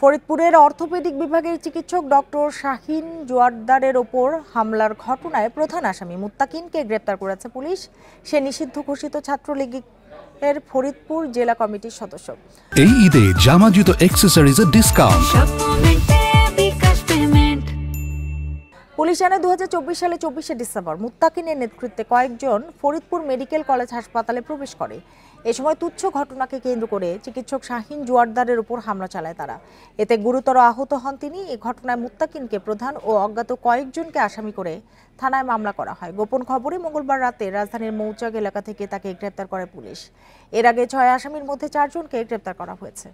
ফরিদপুরের অর্থোপেডিক বিভাগের চিকিৎসক ডক্টর শাহিন জোয়ারদারের ওপর হামলার ঘটনায় প্রধান আসামি মুত্তাকিনকে গ্রেপ্তার করেছে পুলিশ। সে নিষিদ্ধ ঘোষিত ছাত্রলীগের ফরিদপুর জেলা কমিটির সদস্য। এই ঈদে জামা জুতো অ্যাকসেসরিজের ডিসকাউন্ট। পুলিশ জানায় 2024 সালে 24শে ডিসেম্বর মুত্তাকিনের নেতৃত্বে কয়েকজন ফরিদপুর মেডিকেল কলেজ হাসপাতালে প্রবেশ করে। এ সময় তুচ্ছ ঘটনাকে কেন্দ্র করে চিকিৎসক শাহিন জোয়ারদারের উপর হামলা চালায় তারা। এতে গুরুতর আহত হন তিনি। এই ঘটনায় মুত্তাকিনকে প্রধান ও অজ্ঞাত কয়েকজনকে আসামি করে থানায় মামলা করা হয়। গোপন খবরে মঙ্গলবার রাতে রাজধানীর মৌচাক এলাকা থেকে তাকে গ্রেপ্তার করে পুলিশ। এর আগে 6 আসামির মধ্যে 4 জনকে গ্রেপ্তার করা হয়েছে।